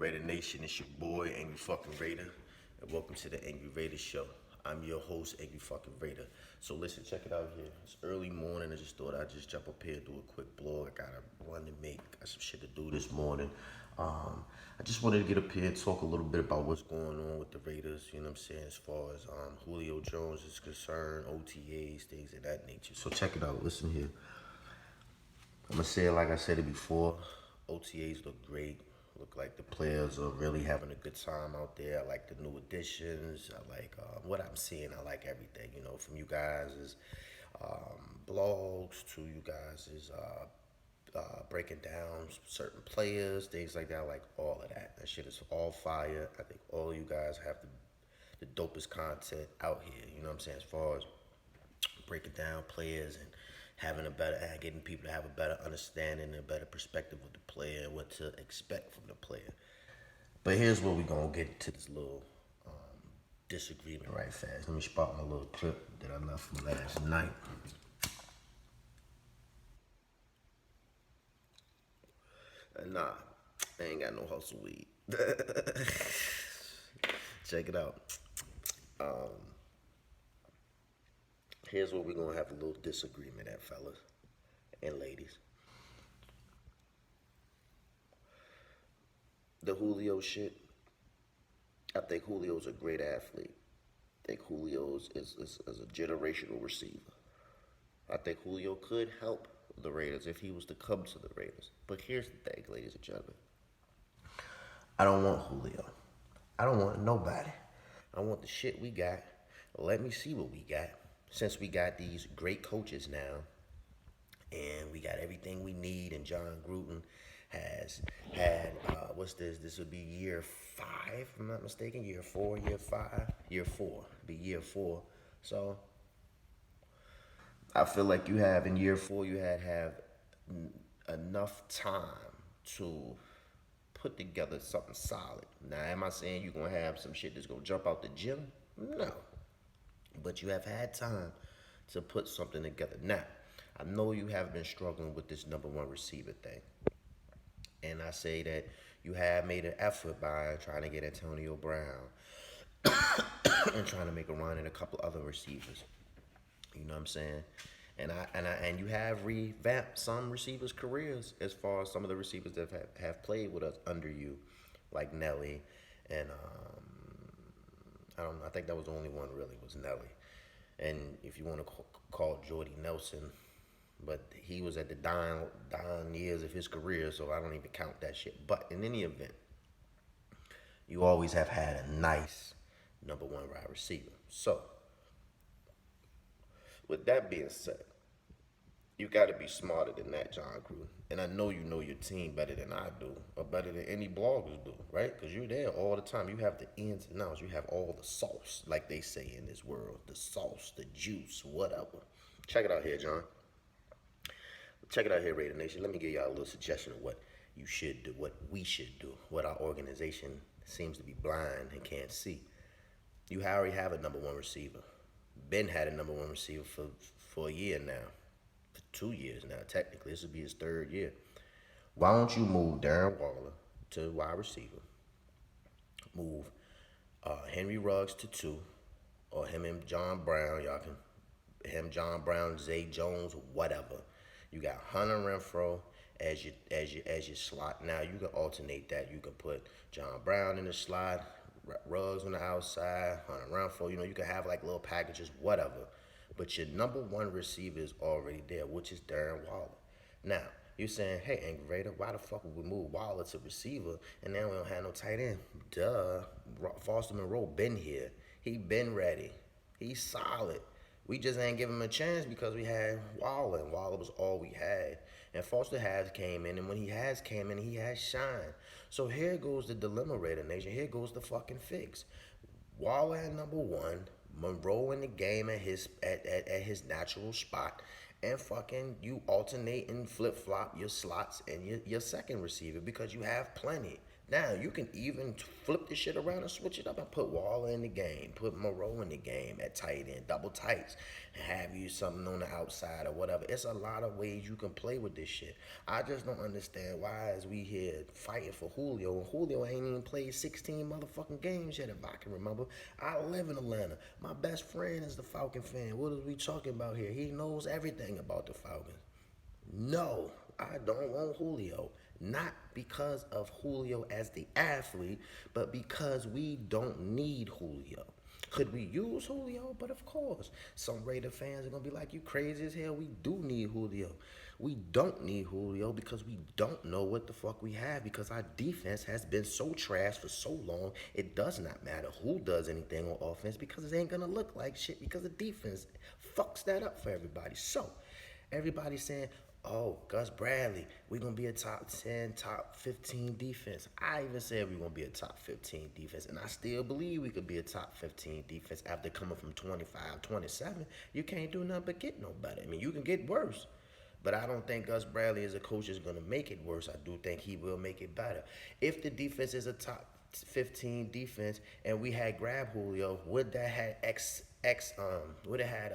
Raider Nation, it's your boy, Angry Fucking Raider, and welcome to the Angry Raider Show. I'm your host, Angry Fucking Raider. So listen, check it out here. It's early morning. I just thought I'd just jump up here, do a quick blog. I got a run to make. Got some shit to do this morning. I just wanted to get up here, talk a little bit about what's going on with the Raiders. You know what I'm saying, as far as Julio Jones is concerned, OTAs, things of that nature. So check it out. Listen here. I'm gonna say it like I said it before. OTAs look great. Look like the players are really having a good time out there. I like the new additions. I like what I'm seeing. I like everything. You know, from you guys' blogs to you guys' breaking down certain players, things like that. I like all of that. That shit is all fire. I think all you guys have the dopest content out here. You know what I'm saying? As far as breaking down players and having a better, getting people to have a better understanding and a better perspective of the player and what to expect from the player. But here's where we're gonna get to this little disagreement right fast. Let me spot my little clip that I left from last night. Nah, I ain't got no hustle weed. Check it out. Here's where we're gonna have a little disagreement at, fellas and ladies. The Julio shit, I think Julio's a great athlete. I think Julio's is a generational receiver. I think Julio could help the Raiders if he was to come to the Raiders. But here's the thing, ladies and gentlemen. I don't want Julio. I don't want nobody. I want the shit we got. Let me see what we got. Since we got these great coaches now, and we got everything we need, and John Gruden has had, what's this? This would be year 5, if I'm not mistaken. Year 4, year 5, year 4. Be year 4. So I feel like you have in year 4, you have enough time to put together something solid. Now, am I saying you're going to have some shit that's going to jump out the gym? No. But you have had time to put something together. Now, I know you have been struggling with this number one receiver thing. And I say that you have made an effort by trying to get Antonio Brown and trying to make a run at a couple other receivers. You know what I'm saying? And you have revamped some receivers' careers as far as some of the receivers that have played with us under you, like Nelly and I don't know. I think that was the only one really was Nelly. And if you want to call Jordy Nelson, but he was at the dying years of his career, so I don't even count that shit. But in any event, you always have had a nice number one wide receiver. So, with that being said, you got to be smarter than that, John Gruden. And I know you know your team better than I do, or better than any bloggers do, right? Because you're there all the time. You have the ins and outs. You have all the sauce, like they say in this world. The sauce, the juice, whatever. Check it out here, John. Check it out here, Raider Nation. Let me give y'all a little suggestion of what you should do, what we should do, what our organization seems to be blind and can't see. You already have a number one receiver. Ben had a number one receiver for a year now. For 2 years now, technically. This will be his 3rd year. Why don't you move Darren Waller to wide receiver? Move Henry Ruggs to 2, or him and John Brown. Y'all can John Brown, Zay Jones, whatever. You got Hunter Renfro as your slot. Now you can alternate that. You can put John Brown in the slot, Ruggs on the outside, Hunter Renfro. You know, you can have like little packages, whatever. But your number one receiver is already there, which is Darren Waller. Now, you're saying, hey, Angry Raider, why the fuck would we move Waller to receiver and now we don't have no tight end? Duh. Foster Monroe been here. He been ready. He's solid. We just ain't give him a chance because we had Waller, and Waller was all we had. And Foster has came in, and when he has came in, he has shined. So here goes the dilemma, Raider Nation. Here goes the fucking fix. Waller at number 1, Monroe in the game at his natural spot, and fucking you alternate and flip flop your slots and your second receiver because you have plenty. Now you can even flip this shit around and switch it up and put Waller in the game, put Moreau in the game at tight end, double tights, and have you something on the outside or whatever. It's a lot of ways you can play with this shit. I just don't understand why is we here fighting for Julio and Julio ain't even played 16 motherfucking games yet if I can remember. I live in Atlanta. My best friend is the Falcon fan. What are we talking about here? He knows everything about the Falcons. No, I don't want Julio. Not because of Julio as the athlete, but because we don't need Julio. Could we use Julio? But of course. Some Raider fans are going to be like, you crazy as hell. We do need Julio. We don't need Julio because we don't know what the fuck we have because our defense has been so trash for so long. It does not matter who does anything on offense because it ain't going to look like shit because the defense fucks that up for everybody. So, everybody's saying, oh, Gus Bradley, we're going to be a top 10, top 15 defense. I even said we're going to be a top 15 defense, and I still believe we could be a top 15 defense after coming from 25, 27. You can't do nothing but get no better. I mean, you can get worse, but I don't think Gus Bradley as a coach is going to make it worse. I do think he will make it better. If the defense is a top 15 defense and we had grab Julio, would that have would have had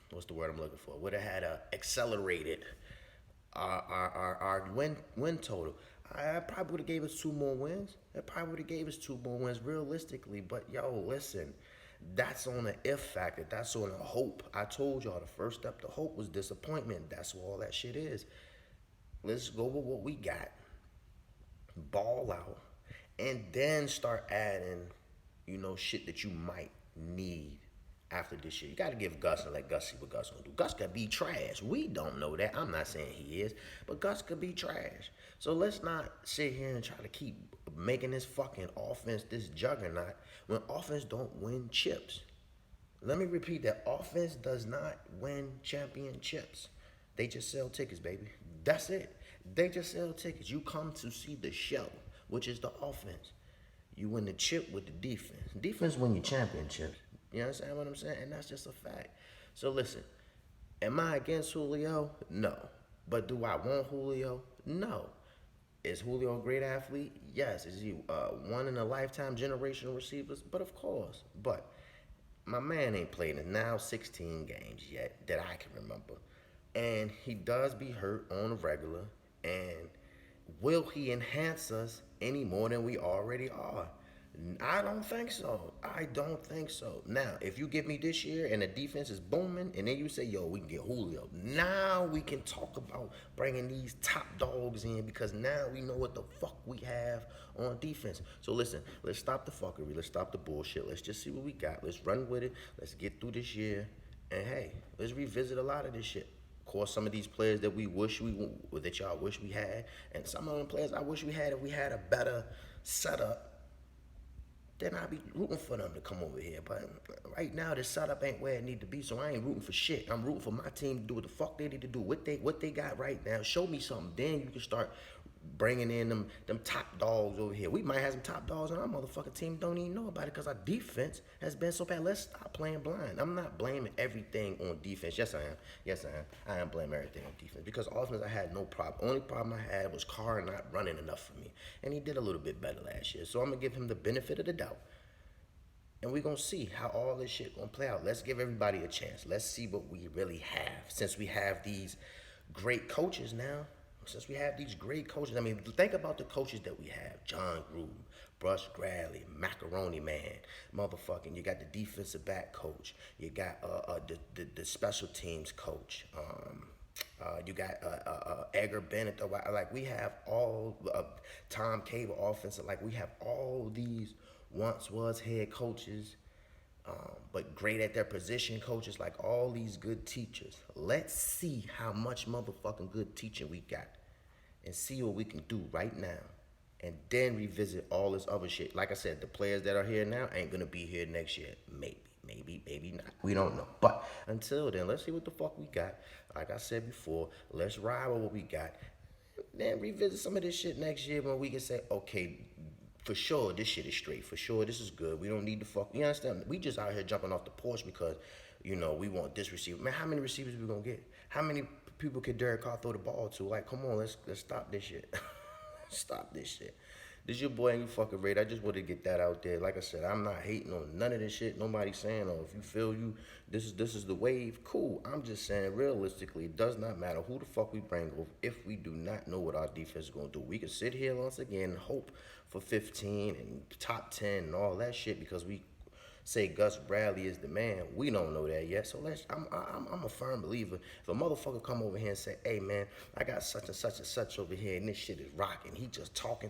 what's the word I'm looking for? Would have had accelerated our win total. I probably would have gave us 2 more wins. It probably would have gave us 2 more wins realistically. But yo, listen, that's on an if factor. That's on a hope. I told y'all the first step to hope was disappointment. That's what all that shit is. Let's go with what we got. Ball out. And then start adding, shit that you might need after this year. You got to give Gus and let Gus see what Gus gonna do. Gus could be trash. We don't know that. I'm not saying he is, but Gus could be trash. So let's not sit here and try to keep making this fucking offense this juggernaut when offense don't win chips. Let me repeat that. Offense does not win championships. They just sell tickets, baby. That's it. They just sell tickets. You come to see the show, which is the offense. You win the chip with the defense. Defense win your championships. You understand what I'm saying? And that's just a fact. So listen, am I against Julio? No. But do I want Julio? No. Is Julio a great athlete? Yes. Is he one in a lifetime generational receivers? But of course. But my man ain't played in now 16 games yet that I can remember. And he does be hurt on the regular. And will he enhance us any more than we already are? I don't think so. I don't think so. Now, if you give me this year and the defense is booming, and then you say, yo, we can get Julio. Now we can talk about bringing these top dogs in because now we know what the fuck we have on defense. So listen, let's stop the fuckery. Let's stop the bullshit. Let's just see what we got. Let's run with it. Let's get through this year. And hey, let's revisit a lot of this shit. Of course, some of these players that that y'all wish we had, and some of them players I wish we had if we had a better setup, then I'll be rooting for them to come over here. But right now, the setup ain't where it need to be, so I ain't rooting for shit. I'm rooting for my team to do what the fuck they need to do, what they got right now. Show me something. Then you can start bringing in them top dogs over here. We might have some top dogs on our motherfucking team, don't even know about it because our defense has been so bad. Let's stop playing blind. I'm not blaming everything on defense. Yes, I am. Yes, I am. I am blaming everything on defense because offense I had no problem. Only problem I had was Carr not running enough for me, and he did a little bit better last year. So I'm gonna give him the benefit of the doubt. And we're going to see how all this shit going to play out. Let's give everybody a chance. Let's see what we really have since we have these great coaches now. Since we have these great coaches. I mean, think about the coaches that we have. John Gruden, Bruce Bradley, Macaroni Man, motherfucking. You got the defensive back coach. You got the special teams coach. You got Edgar Bennett. Like, we have all Tom Cable offensive. Like, we have all these once was head coaches, but great at their position coaches, like all these good teachers. Let's see how much motherfucking good teaching we got and see what we can do right now and then revisit all this other shit. Like I said, the players that are here now ain't gonna be here next year. Maybe not. We don't know. But until then, let's see what the fuck we got. Like I said before, let's ride with what we got. Then revisit some of this shit next year when we can say, okay, for sure, this shit is straight. For sure, this is good. We don't need to fuck. You understand? We just out here jumping off the porch because, we want this receiver. Man, how many receivers we gonna get? How many people can Derek Carr throw the ball to? Like, come on, let's stop this shit. Stop this shit. This your boy and you fucking Raid. I just wanted to get that out there. Like I said, I'm not hating on none of this shit. Nobody saying, oh, if you feel you this is the wave, cool. I'm just saying realistically, it does not matter who the fuck we bring over if we do not know what our defense is gonna do. We can sit here once again and hope for 15 and top 10 and all that shit because we say Gus Bradley is the man. We don't know that yet. So I'm a firm believer. If a motherfucker come over here and say, hey man, I got such and such and such over here and this shit is rocking. He just talking.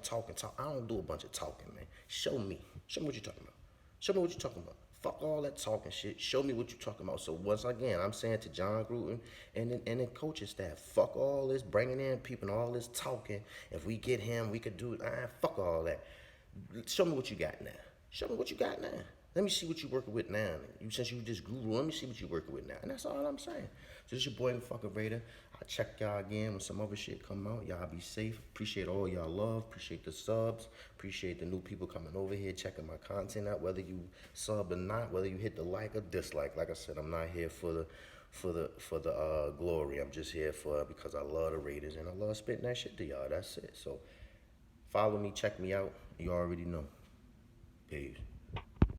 I don't do a bunch of talking, man. Show me. Show me what you're talking about. Show me what you're talking about. Fuck all that talking shit. Show me what you're talking about. So once again, I'm saying to John Gruden and the coaching staff, fuck all this bringing in people and all this talking. If we get him, we could do it. Fuck all that. Show me what you got now. Show me what you got now. Let me see what you working with now. Since you just guru, let me see what you working with now. And that's all I'm saying. So this your boy, the fucking Raider. I'll check y'all again when some other shit come out. Y'all be safe. Appreciate all y'all love. Appreciate the subs. Appreciate the new people coming over here, checking my content out. Whether you sub or not, whether you hit the like or dislike. Like I said, I'm not here for the glory. I'm just here because I love the Raiders and I love spitting that shit to y'all. That's it. So follow me, check me out. You already know. Peace.